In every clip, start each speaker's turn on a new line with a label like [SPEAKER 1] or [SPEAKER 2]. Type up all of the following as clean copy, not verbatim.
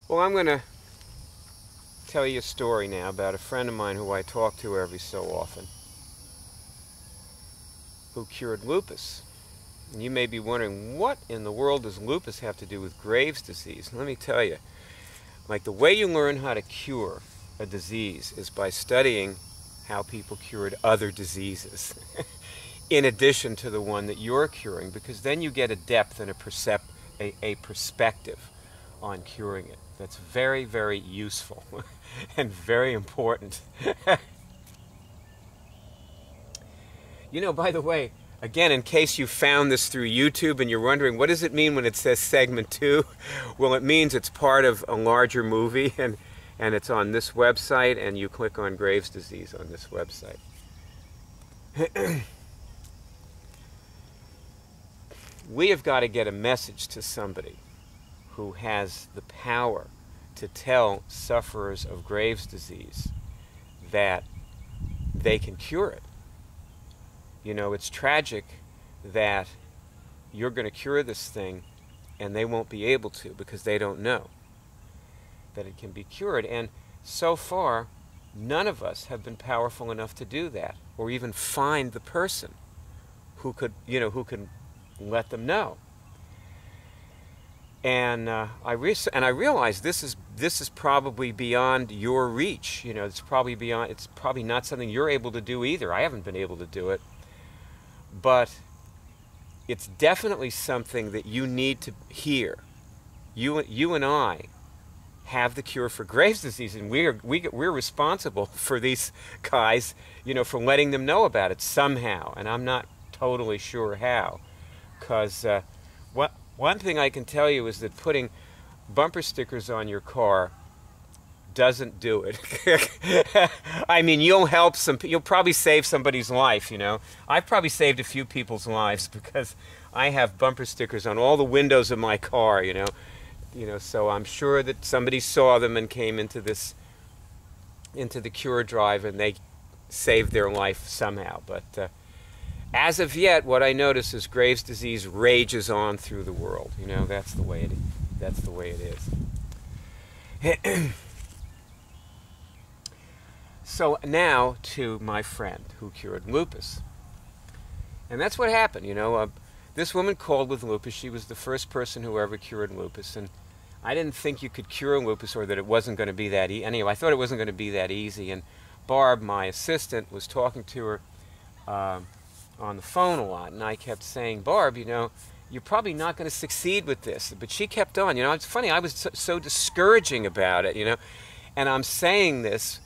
[SPEAKER 1] Well, I'm going to tell you a story now about a friend of mine who I talk to every so often, who cured lupus. And you may be wondering, what in the world does lupus have to do with Graves' disease? Let me tell you, like, the way you learn how to cure a disease is by studying how people cured other diseases in addition to the one that you're curing, because then you get a depth and a perspective on curing it. That's very, very useful and very important. You know, by the way, again, in case you found this through YouTube and you're wondering, what does it mean when it says segment 2? Well, it means it's part of a larger movie, and it's on this website, and you click on Graves' disease on this website. We have got to get a message to somebody who has the power to tell sufferers of Graves' disease that they can cure it. You know, it's tragic that you're going to cure this thing and they won't be able to because they don't know that it can be cured. And so far, none of us have been powerful enough to do that, or even find the person who could, who can let them know. And I realize this is probably beyond your reach. You know, it's probably not something you're able to do either. I haven't been able to do it, but it's definitely something that you need to hear. You and I have the cure for Graves' disease, and we're responsible for these guys, for letting them know about it somehow. And I'm not totally sure how, because one thing I can tell you is that putting bumper stickers on your car doesn't do it. I mean, you'll probably save somebody's life, I've probably saved a few people's lives because I have bumper stickers on all the windows of my car, so I'm sure that somebody saw them and came into the cure drive, and they saved their life somehow. But as of yet, what I notice is Graves' disease rages on through the world. That's the way it is. So now to my friend who cured lupus. And that's what happened, this woman called with lupus. She was the first person who ever cured lupus, and I didn't think you could cure lupus, or that it wasn't going to be that easy. Anyway, I thought it wasn't going to be that easy, and Barb, my assistant, was talking to her on the phone a lot, and I kept saying, Barb, you're probably not going to succeed with this. But she kept on. It's funny, I was so discouraging about it, and I'm saying this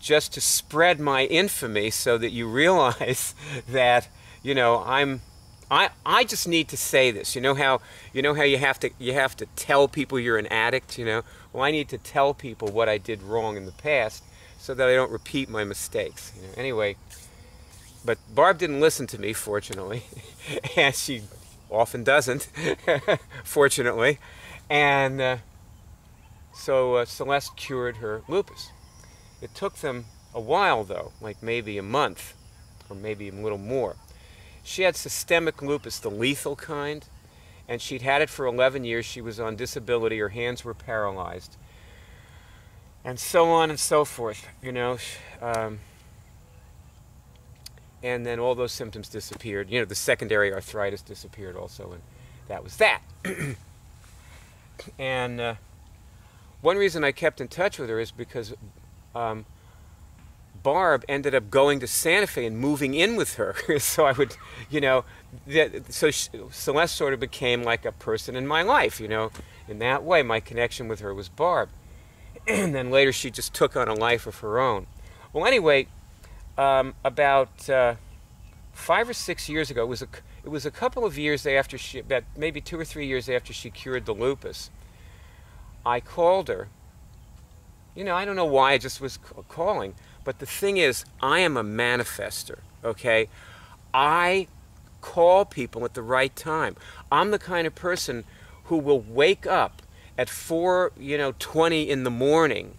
[SPEAKER 1] just to spread my infamy so that you realize that, I just need to say this. You know how you have to tell people you're an addict, Well, I need to tell people what I did wrong in the past so that I don't repeat my mistakes. Anyway, but Barb didn't listen to me, fortunately, and she often doesn't, fortunately. And so Celeste cured her lupus. It took them a while, though, like maybe a month, or maybe a little more. She had systemic lupus, the lethal kind, and she'd had it for 11 years. She was on disability. Her hands were paralyzed, and so on and so forth, and then all those symptoms disappeared. The secondary arthritis disappeared also, and that was that. And one reason I kept in touch with her is because Barb ended up going to Santa Fe and moving in with her. So I would, Celeste sort of became like a person in my life, In that way, my connection with her was Barb. And then later she just took on a life of her own. Well, anyway, about 5 or 6 years ago, it was a couple of years after about maybe 2 or 3 years after she cured the lupus, I called her. I don't know why I just was calling, but the thing is, I am a manifester, okay? I call people at the right time. I'm the kind of person who will wake up at 4:20 in the morning,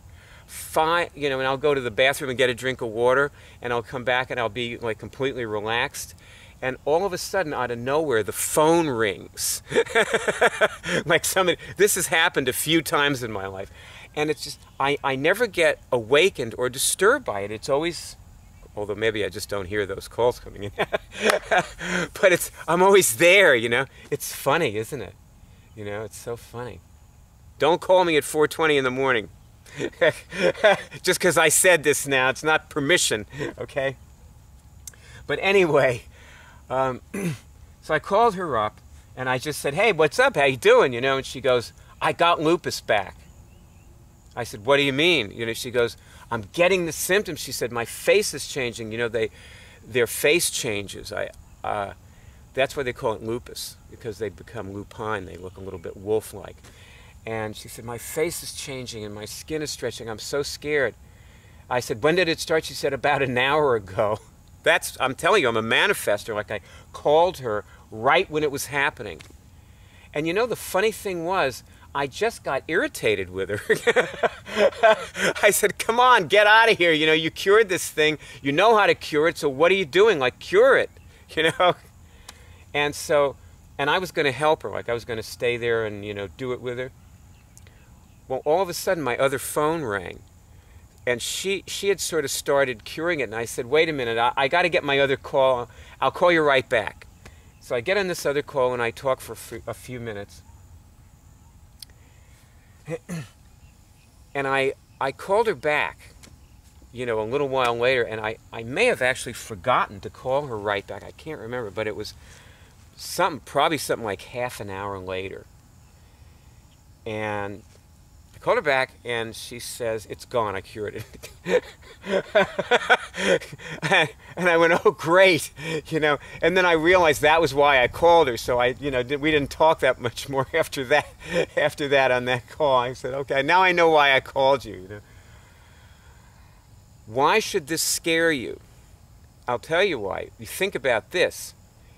[SPEAKER 1] and I'll go to the bathroom and get a drink of water, and I'll come back and I'll be like completely relaxed, and all of a sudden, out of nowhere, the phone rings. Like somebody, this has happened a few times in my life. And it's just, I never get awakened or disturbed by it. It's always, although maybe I just don't hear those calls coming in. But I'm always there, you know. It's funny, isn't it? You know, it's so funny. Don't call me at 4:20 in the morning. Just because I said this now. It's not permission, okay? But anyway, so I called her up, and I just said, hey, what's up? How you doing? You know, and she goes, I got lupus back. I said, what do you mean? You know, she goes, I'm getting the symptoms. She said, my face is changing. You know, their face changes. That's why they call it lupus, because they become lupine. They look a little bit wolf-like. And she said, my face is changing and my skin is stretching. I'm so scared. I said, when did it start? She said, about an hour ago. I'm telling you, I'm a manifester. Like, I called her right when it was happening. And you know, the funny thing was, I just got irritated with her. I said, come on, get out of here. You know, you cured this thing. You know how to cure it, so what are you doing? Like, cure it, you know? And so, and I was going to help her. Like, I was going to stay there and, you know, do it with her. Well, all of a sudden, my other phone rang. And she had sort of started curing it. And I said, wait a minute, I got to get my other call. I'll call you right back. So I get on this other call, and I talk for a few minutes. And I called her back, you know, a little while later, and I may have actually forgotten to call her right back. I can't remember, but it was probably something like half an hour later. And I called her back, and she says, it's gone, I cured it. And I went, oh, great, you know. And then I realized that was why I called her. So we didn't talk that much more after that. After that, on that call, I said, okay, now I know why I called you. You know, why should this scare you? I'll tell you why. You think about this.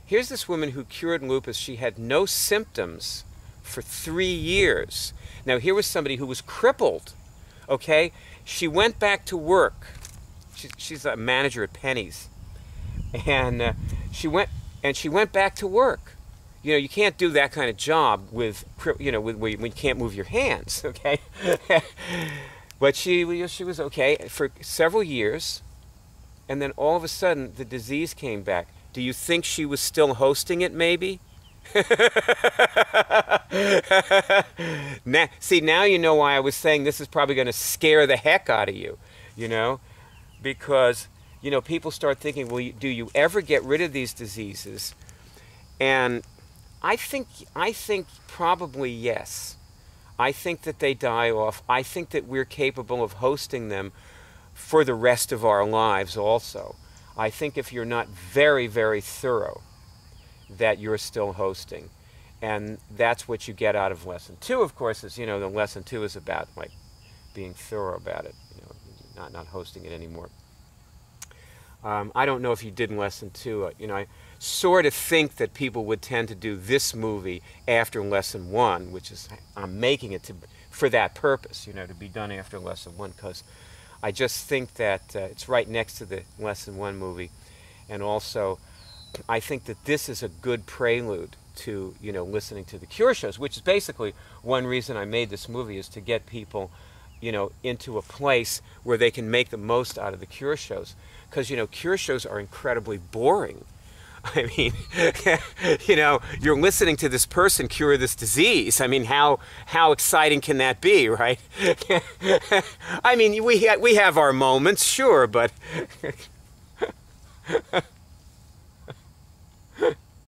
[SPEAKER 1] Here's this woman who cured lupus. She had no symptoms for 3 years. Now, here was somebody who was crippled. Okay, she went back to work. She's a manager at Penny's, and she went back to work. You know, you can't do that kind of job with, you know, when you can't move your hands. Okay, but she was okay for several years, and then all of a sudden the disease came back. Do you think she was still hosting it? Maybe. See, now you know why I was saying this is probably going to scare the heck out of you, you know, because, you know, people start thinking, well, do you ever get rid of these diseases? And I think probably yes. I think that they die off. I think that we're capable of hosting them for the rest of our lives also. I think if you're not very, very thorough, that you're still hosting. And that's what you get out of lesson 2, of course, is, you know, the lesson 2 is about, like, being thorough about it, you know, not hosting it anymore. I don't know if you did in lesson 2, you know, I sort of think that people would tend to do this movie after lesson 1, which is, I'm making it for that purpose, you know, to be done after lesson 1, because I just think that it's right next to the lesson 1 movie. And also, I think that this is a good prelude to, you know, listening to the Cure shows, which is basically one reason I made this movie, is to get people, you know, into a place where they can make the most out of the Cure shows. Because, you know, Cure shows are incredibly boring. I mean, you know, you're listening to this person cure this disease. I mean, how exciting can that be, right? I mean, we have our moments, sure, but